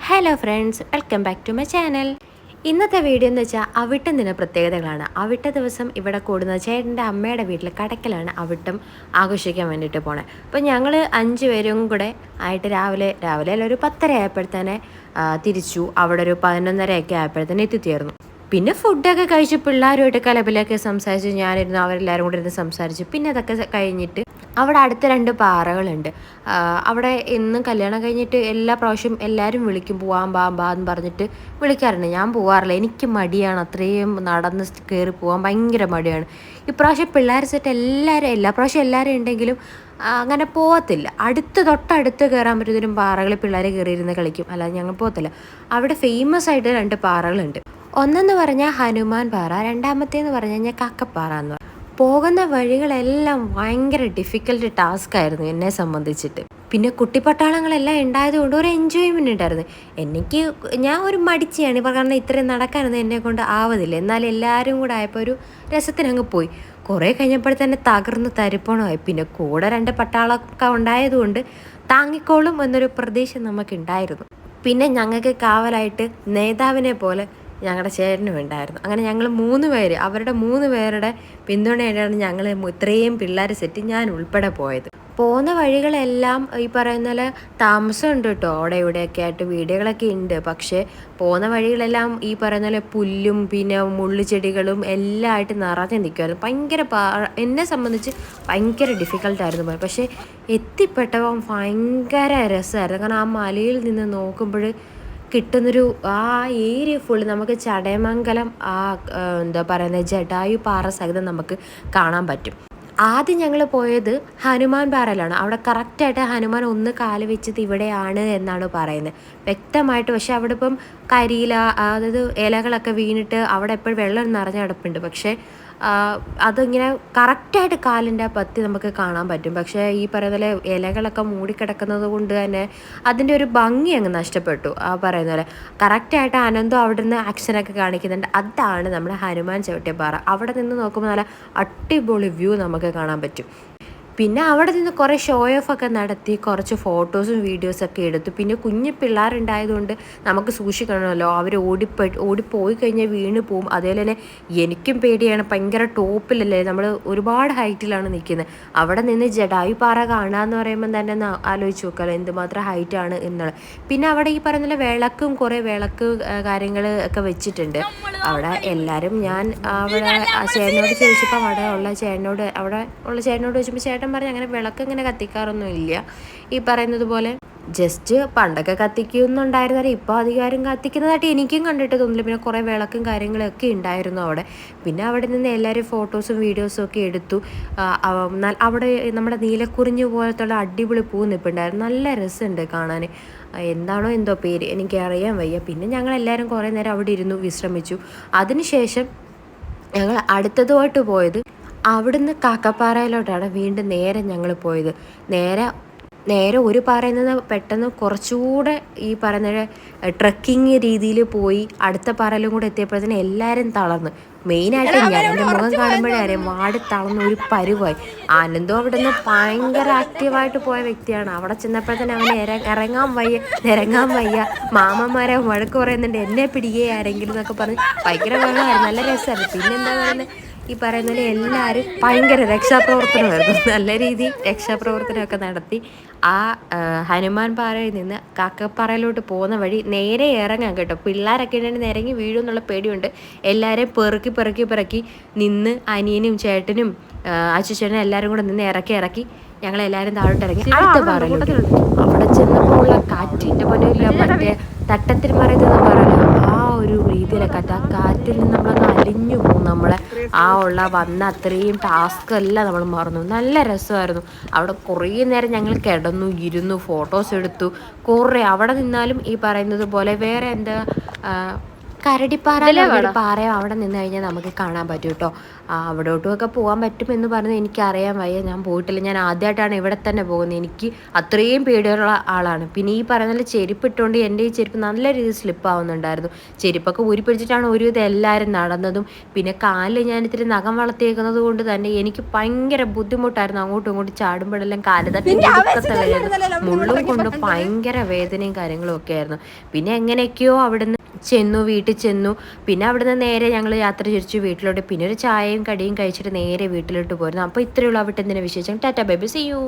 Hello friends, welcome back to my channel. ഇന്നത്തെ video എന്ന് വെച്ചാൽ അവിട്ടം ദിന പ്രത്യേകതകളാണ്. അവിട്ട ദിവസം ഇവിടെ കൂടുന്ന ചേട്ടൻ്റെ അമ്മയുടെ വീട്ടിൽ കടക്കലാണ് അവിട്ടം ആഘോഷിക്കാൻ വേണ്ടിയിട്ട് പോണേ. അപ്പോൾ ഞങ്ങൾ 5 പേരും കൂടെ ആയിട്ട് രാവിലെ അല്ല ഒരു 10:30 ആയപ്പോഴത്തേനെ തിരിച്ചു. അവിടെ ഒരു 11:30 ആയപ്പോഴത്തേനെ എത്തിത്തീർന്നു. പിന്നെ ഫുഡൊക്കെ കഴിച്ച് പിള്ളേരുമായിട്ട് കലപിലൊക്കെ സംസാരിച്ച് ഞാനിരുന്നു, അവരെല്ലാവരും കൂടെ ഇരുന്ന് സംസാരിച്ചു. പിന്നെ അതൊക്കെ കഴിഞ്ഞിട്ട് അവിടെ അടുത്ത 2 പാറകളുണ്ട്. അവിടെ എന്നും കല്യാണം കഴിഞ്ഞിട്ട് എല്ലാ പ്രാവശ്യം എല്ലാവരും വിളിക്കും, പോവാൻ ബാ എന്ന് പറഞ്ഞിട്ട് വിളിക്കാറുണ്ട്. ഞാൻ പോവാറില്ല, എനിക്ക് മടിയാണ്, അത്രയും നടന്ന് കയറി പോകാൻ ഭയങ്കര മടിയാണ്. ഇപ്രാവശ്യം പിള്ളേർ സെറ്റ് എല്ലാ പ്രാവശ്യം എല്ലാവരും ഉണ്ടെങ്കിലും അങ്ങനെ പോകത്തില്ല. തൊട്ടടുത്ത് കയറാൻ പറ്റുന്നതിനും പാറകളിൽ പിള്ളേർ കയറിയിരുന്ന് കളിക്കും, അല്ലാതെ ഞങ്ങൾ പോകത്തില്ല. അവിടെ ഫേമസ് ആയിട്ട് 2 പാറകളുണ്ട്. ഒന്നെന്ന് പറഞ്ഞാൽ ഹനുമാൻ പാറ, രണ്ടാമത്തേന്ന് പറഞ്ഞു കഴിഞ്ഞാൽ കക്കപ്പാറ എന്ന് പറയും. പോകുന്ന വഴികളെല്ലാം ഭയങ്കര ഡിഫിക്കൽട്ട് ടാസ്ക് ആയിരുന്നു എന്നെ സംബന്ധിച്ചിട്ട്. പിന്നെ കുട്ടിപ്പട്ടാളങ്ങളെല്ലാം ഉണ്ടായതുകൊണ്ട് ഒരു എൻജോയ്മെൻ്റ് ഉണ്ടായിരുന്നു. ഞാൻ ഒരു മടിച്ചിയാണ്, കാരണം ഇത്രയും നടക്കാനൊന്നും എന്നെ കൊണ്ട് ആവതില്ല. എന്നാൽ എല്ലാവരും കൂടെ ആയപ്പോൾ ഒരു രസത്തിനങ്ങ് പോയി. കുറേ കഴിഞ്ഞപ്പോൾ തന്നെ തകർന്ന് തരിപ്പണമായി. പിന്നെ കൂടെ 2 പട്ടാളമൊക്കെ ഉണ്ടായതുകൊണ്ട് താങ്ങിക്കോളും എന്നൊരു പ്രതീക്ഷ നമുക്കുണ്ടായിരുന്നു. പിന്നെ ഞങ്ങൾക്ക് കാവലായിട്ട് നേതാവിനെ പോലെ ഞങ്ങളുടെ ചേട്ടനും ഉണ്ടായിരുന്നു. അങ്ങനെ ഞങ്ങൾ 3 പേര്, അവരുടെ 3 പേരുടെ പിന്തുണയായിട്ടാണ് ഞങ്ങൾ ഇത്രയും പിള്ളേർ സെറ്റ് ഞാൻ ഉൾപ്പെടെ പോയത്. പോകുന്ന വഴികളെല്ലാം ഈ പറയുന്ന പോലെ താമസമുണ്ട് കേട്ടോ, അവിടെ ഇവിടെയൊക്കെ ആയിട്ട് വീടുകളൊക്കെ ഉണ്ട്. പക്ഷേ പോകുന്ന വഴികളെല്ലാം ഈ പറയുന്ന പോലെ പുല്ലും പിന്നെ മുള്ളുചെടികളും എല്ലാം ആയിട്ട് നിറഞ്ഞു നിൽക്കുമായിരുന്നു. എന്നെ സംബന്ധിച്ച് ഭയങ്കര ഡിഫിക്കൽട്ടായിരുന്നു പോയത്. പക്ഷേ എത്തിപ്പെട്ടപ്പോൾ ഭയങ്കര രസമായിരുന്നു. കാരണം ആ മലയിൽ നിന്ന് നോക്കുമ്പോൾ കിട്ടുന്നൊരു ആ ഏരിയ ഫുള്ള് നമുക്ക് ചടയമംഗലം എന്താ പറയുന്നത് ജടായു പാറ സഹിതം നമുക്ക് കാണാൻ പറ്റും. ആദ്യം ഞങ്ങൾ പോയത് ഹനുമാൻ പാറയിലാണ്. അവിടെ കറക്റ്റായിട്ട് ഹനുമാൻ ഒന്ന് കാല് വെച്ചത് ഇവിടെയാണ് എന്നാണ് പറയുന്നത് വ്യക്തമായിട്ട്. പക്ഷെ അവിടെ ഇപ്പം കരിയില, അതായത് ഇലകളൊക്കെ വീണിട്ട് അവിടെ എപ്പോഴും വെള്ളം നിറഞ്ഞ കിടപ്പുണ്ട്. പക്ഷേ അതിങ്ങനെ കറക്റ്റായിട്ട് കാലിൻ്റെ പത്തി നമുക്ക് കാണാൻ പറ്റും. പക്ഷേ ഈ പറയുന്ന പോലെ ഇലകളൊക്കെ മൂടിക്കിടക്കുന്നത് കൊണ്ട് തന്നെ അതിൻ്റെ ഒരു ഭംഗി അങ്ങ് നഷ്ടപ്പെട്ടു. പറയുന്ന പോലെ കറക്റ്റായിട്ട് അനന്തം അവിടെ നിന്ന് ആക്ഷനൊക്കെ കാണിക്കുന്നുണ്ട്. അതാണ് നമ്മുടെ ഹനുമാൻ ചവിട്ടിയ പാറ. അവിടെ നിന്ന് നോക്കുമ്പോൾ നല്ല അടിപൊളി വ്യൂ നമുക്ക് കാണാൻ പറ്റും. പിന്നെ അവിടെ നിന്ന് കുറേ ഷോ ഓഫ് ഒക്കെ നടത്തി കുറച്ച് ഫോട്ടോസും വീഡിയോസൊക്കെ എടുത്തു. പിന്നെ കുഞ്ഞു പിള്ളേരുണ്ടായതുകൊണ്ട് നമുക്ക് സൂക്ഷിക്കണമല്ലോ, അവർ ഓടിപ്പോയി കഴിഞ്ഞാൽ വീണ് പോവും. അതേപോലെ തന്നെ എനിക്കും പേടിയാണ്, ഭയങ്കര ടോപ്പിലല്ലേ, നമ്മൾ ഒരുപാട് ഹൈറ്റിലാണ് നിൽക്കുന്നത്. അവിടെ നിന്ന് ജടായു പാറ കാണുക എന്ന് പറയുമ്പോൾ തന്നെ ആലോചിച്ച് നോക്കാമല്ലോ എന്തുമാത്രം ഹൈറ്റാണ് എന്നുള്ളത്. പിന്നെ അവിടെ ഈ പറയുന്ന കുറേ വിളക്ക് കാര്യങ്ങൾ ഒക്കെ വെച്ചിട്ടുണ്ട് അവിടെ. എല്ലാവരും ഞാൻ അവിടെ ചേട്ടനോട് ചോദിച്ചപ്പോൾ അവിടെ ഉള്ള ചേട്ടനോട് ചോദിച്ചപ്പോൾ ചേട്ടൻ പറഞ്ഞ് അങ്ങനെ വിളക്ക് ഇങ്ങനെ കത്തിക്കാറൊന്നും ഇല്ല. ഈ പറയുന്നത് പോലെ ജസ്റ്റ് പണ്ടൊക്കെ കത്തിക്കുന്നുണ്ടായിരുന്നാലും ഇപ്പോൾ അധികാരം കത്തിക്കുന്നതായിട്ട് എനിക്കും കണ്ടിട്ട് തോന്നില്ല. പിന്നെ കുറേ വിളക്കും കാര്യങ്ങളൊക്കെ ഉണ്ടായിരുന്നു അവിടെ. പിന്നെ അവിടെ നിന്ന് എല്ലാവരും ഫോട്ടോസും വീഡിയോസും ഒക്കെ എടുത്തു. അവിടെ നമ്മുടെ നീലക്കുറിഞ്ഞ് പോലത്തുള്ള അടിപൊളി പൂ നിൽപ്പുണ്ടായിരുന്നു. നല്ല രസമുണ്ട് കാണാൻ. എന്താണോ എന്തോ പേര് എനിക്കറിയാൻ വയ്യ. പിന്നെ ഞങ്ങളെല്ലാവരും കുറേ നേരം അവിടെ ഇരുന്നു വിശ്രമിച്ചു. അതിനുശേഷം ഞങ്ങൾ അടുത്തതുമായിട്ട് പോയത് അവിടുന്ന് കാക്കപ്പാറയിലോട്ടാണ്. വീണ്ടും നേരെ ഞങ്ങൾ പോയത് നേരെ ഒരു പാറയിൽ നിന്ന് പെട്ടെന്ന് കുറച്ചുകൂടെ ഈ പറയുന്ന ട്രക്കിങ് രീതിയിൽ പോയി അടുത്ത പാറയിലും കൂടെ എത്തിയപ്പോഴത്തേന് എല്ലാവരും തളർന്നു. മെയിനായിട്ട് ഞാൻ എൻ്റെ മുഖം കാണുമ്പോഴേ അറിയാം വാടി തളർന്ന് ഒരു പരുവായി. ആനന്ദം അവിടെ നിന്ന് ഭയങ്കര ആക്റ്റീവായിട്ട് പോയ വ്യക്തിയാണ്. അവിടെ ചെന്നപ്പോഴത്തേന് അവന് നിരങ്ങാൻ വയ്യ, മാമന്മാരെ വഴക്ക് പറയുന്നുണ്ട്, എന്നെ പിടിക്കുക ആരെങ്കിലും എന്നൊക്കെ പറഞ്ഞ് ഭയങ്കര വെള്ളമായിരുന്നു. നല്ല രസമായിരുന്നു. പിന്നെന്താ പറയുന്നത്, ഈ പറയുന്ന പോലെ എല്ലാവരും ഭയങ്കര രക്ഷാപ്രവർത്തനമായിരുന്നു. നല്ല രീതിയിൽ രക്ഷാപ്രവർത്തനമൊക്കെ നടത്തി ആ ഹനുമാൻ പാറയിൽ നിന്ന് കാക്കപ്പാറയിലോട്ട് പോകുന്ന വഴി നേരെ ഇറങ്ങാൻ കേട്ടോ. പിള്ളേരൊക്കെ ഉണ്ടെങ്കിൽ ഇറങ്ങി വീഴും എന്നുള്ള പേടിയുണ്ട്. എല്ലാവരെയും പെറുക്കി നിന്ന് അനിയനും ചേട്ടനും അച്ഛനും എല്ലാവരും കൂടെ നിന്ന് ഇറക്കി ഞങ്ങളെല്ലാവരും താഴോട്ട് ഇറങ്ങി അടുത്ത പാറയിലോട്ട്. അവിടെ ചെന്നപ്പോൾ ഉള്ള കാറ്റിൻ്റെ പോലെയില്ല, മറ്റേ തട്ടത്തിൽ മറയുന്ന പറയല്ലോ ആ ഒരു രീതിയിലൊക്കെ ആ കാറ്റിൽ നിന്ന് നമ്മളങ്ങ് അലിഞ്ഞു പോകും. നമ്മളെ വന്ന അത്രയും ടാസ്ക് എല്ലാം നമ്മൾ മറന്നു. നല്ല രസമായിരുന്നു. അവിടെ കുറേ നേരം ഞങ്ങൾ കിടന്നു ഇരുന്നു ഫോട്ടോസ് എടുത്തു. അവിടെ നിന്നാലും ഈ പറയുന്നത് പോലെ വേറെ എന്താ കരടിപ്പാറ എന്നൊരു പാറയും അവിടെ നിന്ന് കഴിഞ്ഞാൽ നമുക്ക് കാണാൻ പറ്റും കേട്ടോ. അവിടോട്ടുമൊക്കെ പോകാൻ പറ്റുമെന്ന് പറഞ്ഞ് എനിക്കറിയാൻ വയ്യ, ഞാൻ പോയിട്ടില്ല. ഞാൻ ആദ്യമായിട്ടാണ് ഇവിടെ തന്നെ പോകുന്നത്. എനിക്ക് അത്രയും പേടിയുള്ള ആളാണ്. പിന്നെ ഈ പറയുന്ന ചെരുപ്പ് ഇട്ടുകൊണ്ട് എൻ്റെ ഈ ചെരുപ്പ് നല്ല രീതിയിൽ സ്ലിപ്പാവുന്നുണ്ടായിരുന്നു. ചെരുപ്പൊക്കെ ഊരിപ്പിടിച്ചിട്ടാണ് ഒരുവിധം എല്ലാവരും നടന്നതും. പിന്നെ കാലിൽ ഞാൻ ഇത്തിരി നഖം വളർത്തിയേക്കുന്നത് കൊണ്ട് തന്നെ എനിക്ക് ഭയങ്കര ബുദ്ധിമുട്ടായിരുന്നു. അങ്ങോട്ടും ഇങ്ങോട്ടും ചാടുമ്പോഴെല്ലാം കാല് തട്ടി മുള്ളും കൊണ്ട് ഭയങ്കര വേദനയും കാര്യങ്ങളും ഒക്കെ ആയിരുന്നു. പിന്നെ എങ്ങനെയൊക്കെയോ അവിടുന്ന് വീട്ടിൽ ചെന്നു. പിന്നെ അവിടുന്ന് നേരെ ഞങ്ങൾ യാത്ര തിരിച്ചു വീട്ടിലോട്ട്. പിന്നെ ഒരു ചായയും കടിയും കഴിച്ചിട്ട് നേരെ വീട്ടിലോട്ട് പോരുന്നു. അപ്പോൾ ഇത്രയുള്ള അവിടുത്തെ എന്തിനാ വിശേഷം. Tata bye bye, see U.